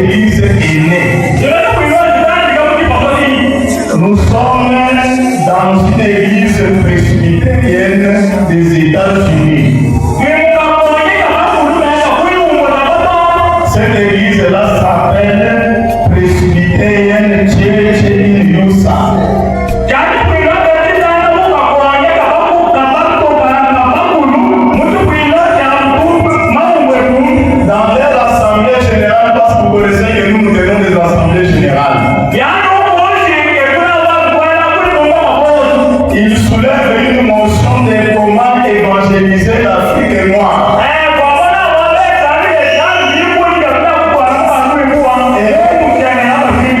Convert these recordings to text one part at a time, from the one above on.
église est née. Nous sommes dans une église presbytérienne des États-Unis. Cette église-là s'appelle Presbyterian Church in USA. Dans leur assemblée générale, parce que vous connaissez que nous tenons des assemblées générales, ils soulèvent une motion de comment évangéliser l'Afrique noire.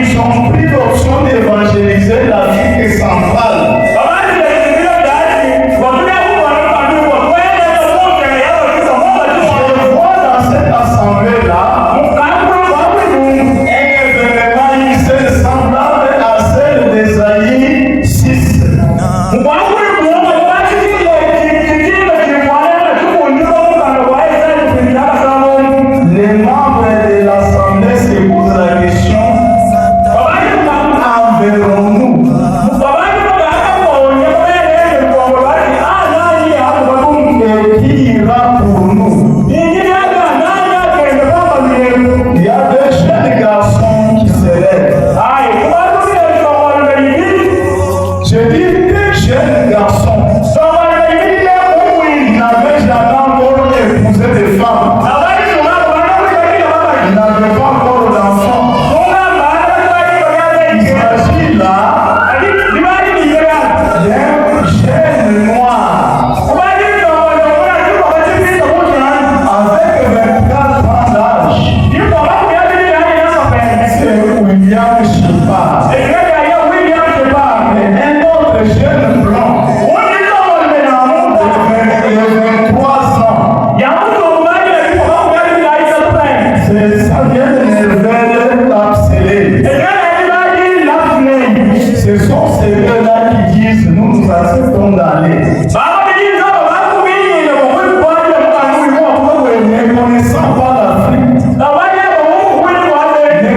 Ils ont pris l'option d'évangéliser l'Afrique centrale. Je vois dans cette assemblée-là un événement ici semblable à celle d'Ésaïe 6. Les membres de l'assemblée se posent la question, enverrons-nous? Et qui ira pour nous? Il y a deux jeunes garçons qui se lèvent. Je dis deux jeunes garçons. Ils n'avaient jamais encore épousé des femmes. Ils n'avaient pas encore d'enfants. Il s'agit là d'un jeune noir avec 24 ans d'âge. C'est William Shepard. Et un autre jeune blanc de 23 ans. Ça vient de Nervel Lapselé. Ce sont ceux-là qui disent nous acceptons d'aller. Ne connaissant pas l'Afrique, ne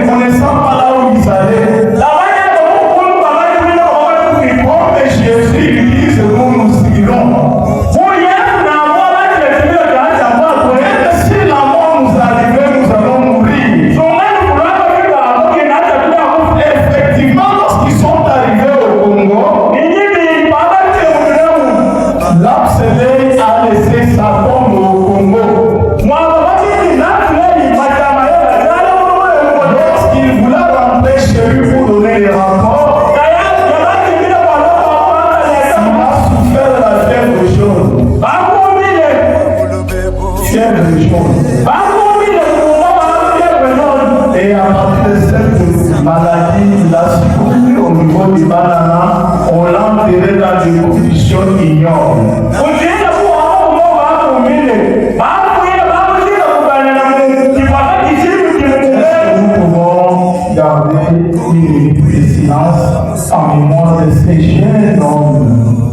connaissant pas là où ils allaient, comme Jésus dit, nous irons. Si la mort nous arrive, nous allons mourir. Effectivement, lorsqu'ils sont arrivés au Congo, Lapselé a laissé sa tombe au Congo. Lorsqu'il voulait rentrer chez lui pour donner les rapports, il a souffert la fièvre jaune. Fièvre jaune. Et à partir de cette maladie, il a succombé au niveau du banana. On l'a enterré dans des conditions ignobles. Nous pouvons garder une minute de silence en mémoire de ces jeunes hommes.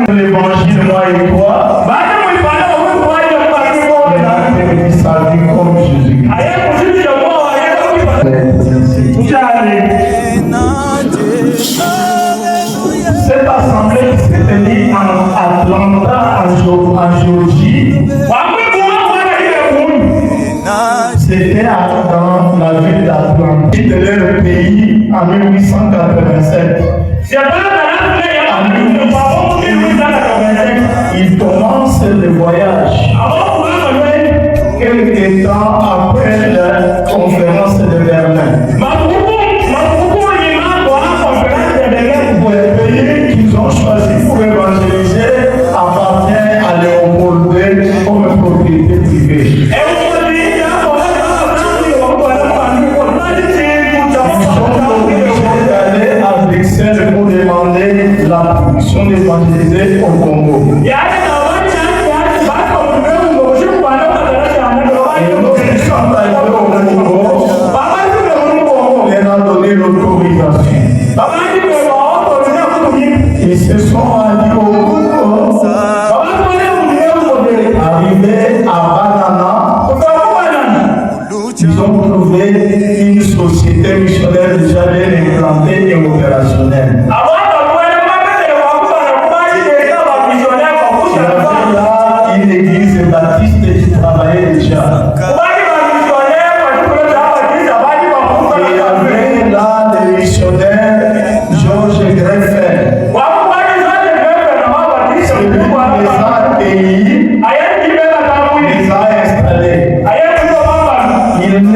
L'évangile, moi et toi, il a permis sa vie comme Jésus. Cette assemblée qui s'est tenue en Atlanta, en Géorgie, c'était dans la ville d'Atlanta. C'était le pays en 1887. En 1887, il commence le voyage. Quelques temps après la conférence de Berlin. Le pays qu'ils ont choisi pour évangéliser appartient à Léopold II comme propriété privée. D'aller à Bruxelles pour demander la permission d'évangéliser au Congo. Et nous sommes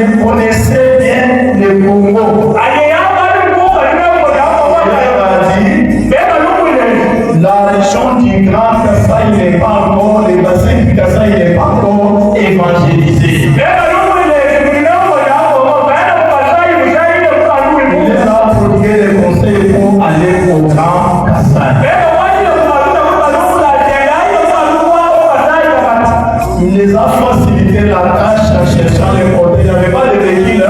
il connaissait bien le Congo. La région du Grand Kasaï n'est pas encore, le bassin du Kasaï n'est pas encore évangélisé. Il a prodigué des conseils pour aller au Grand Kasaï. Il les a facilité la tâche en cherchant les porter. Il n'y avait pas de véhicule.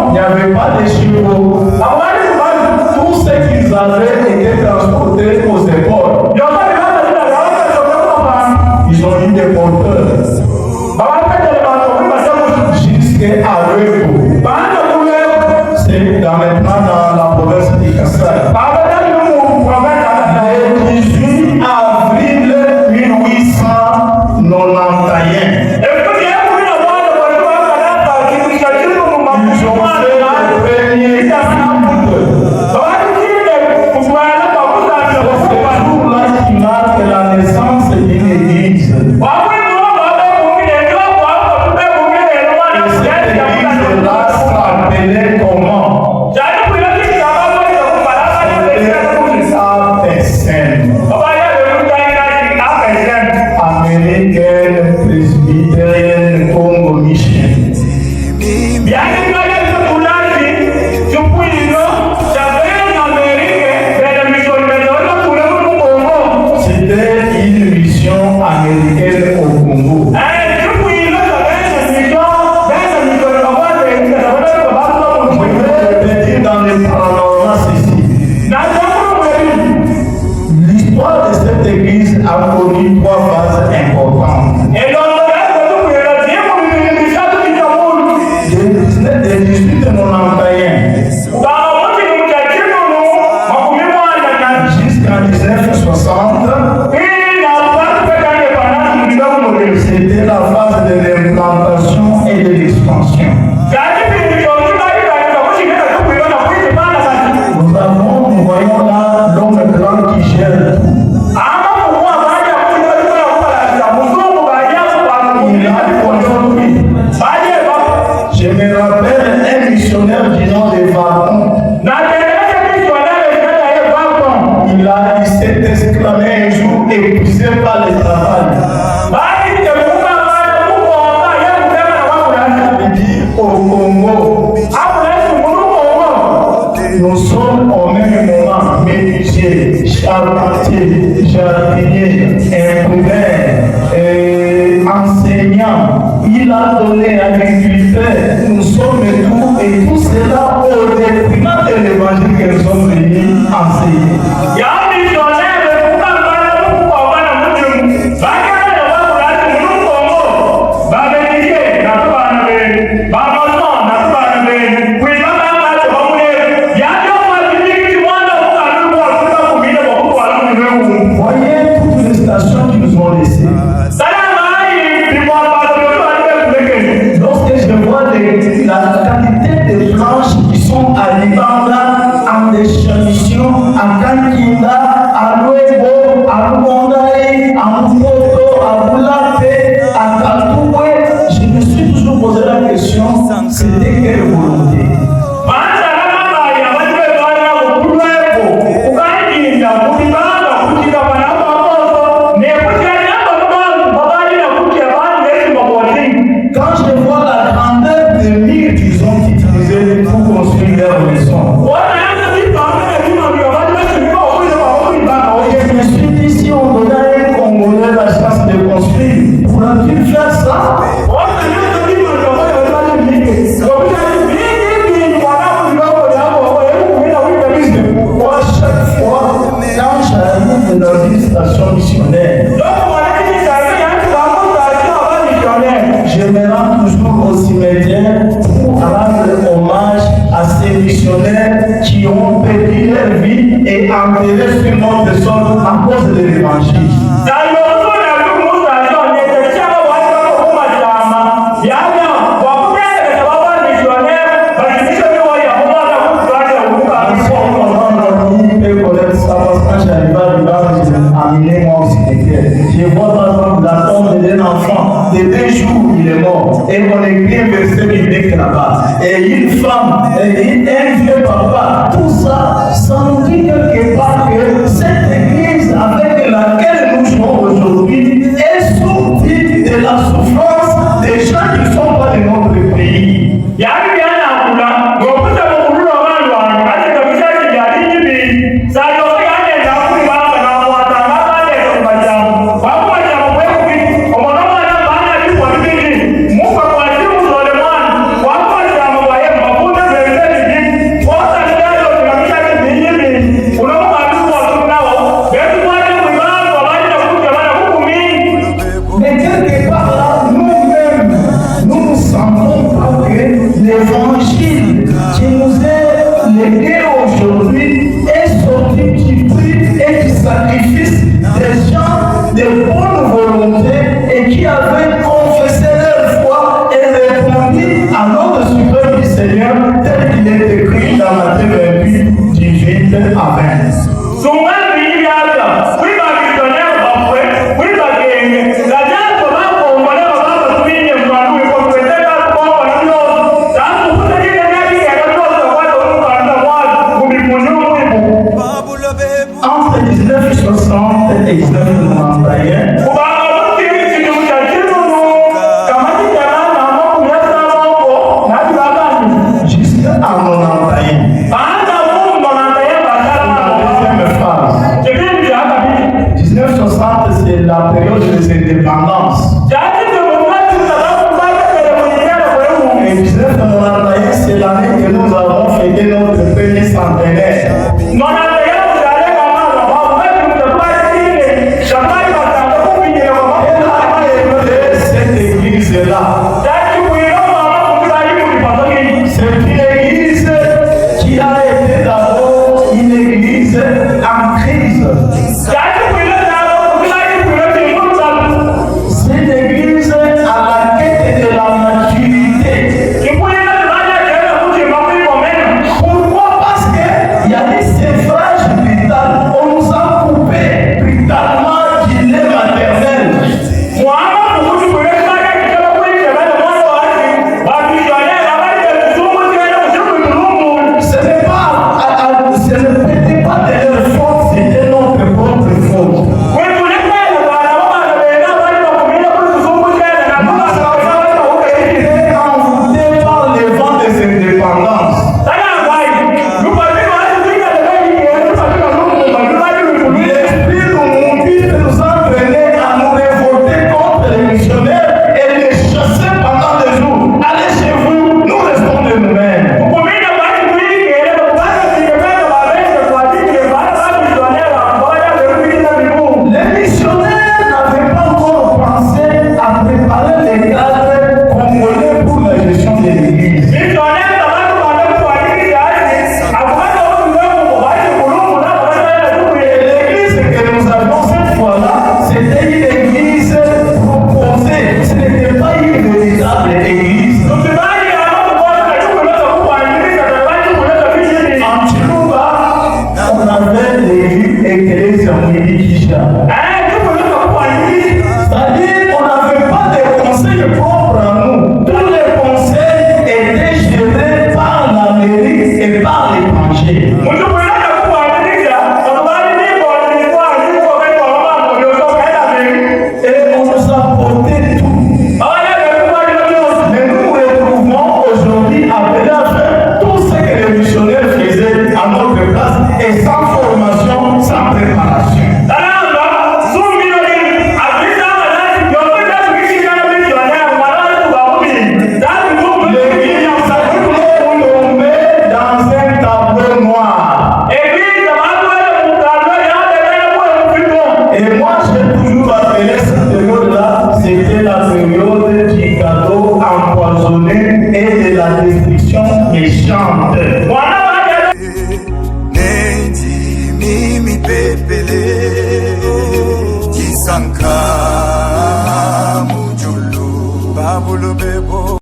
Il n'y avait pas de chevaux. Tout ce qu'ils avaient été transportés aux épaules. Ils ont eu des porteurs. Jusqu'à Arebo. C'est maintenant dans la province du Kasaï. Le 18 avril 1891. Ils ont fait le premier la naissance d'une église. Cette église-là s'appelait comment? Américaine presbytérienne Congo Mission. C'était une mission américaine au Congo. Je vais dire dans les paranormaux ceci. L'histoire de cette église a connu trois phases importantes. De 1891 jusqu'en 1960, c'était la phase de l'implantation et de l'expansion. Nous voyons là l'homme blanc qui gère tout. Il a contrôlé. Je me rappelle un missionnaire du nom de Vacon. Il s'est exclamé un jour épuisé par le travail. Il dit au Congo, nous sommes au même moment menuisier, charpentier, jardinier, imprimeur, enseignant. Il a donné agriculteur. Nous sommes tout et tout cela au détriment de l'évangile que nous sommes venus enseigner. Voyez toutes les stations qui nous ont laissées. Lorsque je vois la quantité de planches qui sont à Libanda, en déchanition, à Kankinda, à Luego, à Lugondaï, à Moukoto, à Boulate, à Katoué, je me suis toujours posé la question, c'était quelle volonté? Quand je vois la grandeur des murs qu'ils ont utilisés pour construire leur maison, je me suis dit, si on donnait à un Congolais la chance de construire, pourra-t-il faire ça? Pourquoi chaque fois, quand j'arrive dans une station missionnaire, je me rends toujours au cimetière pour rendre hommage à ces missionnaires qui ont perdu leur vie et enterré sur notre sol à cause de l'évangile. Je vois par exemple la tombe de enfant de 2 jours, il est mort. Et on écrit un verset biblique là-bas. Et une femme, un vieux papa, tout ça, ça nous dit quelque part que cette église avec laquelle nous jouons aujourd'hui est sortie de la souffrance des gens qui ne sont pas de notre pays. et de la destruction méchante.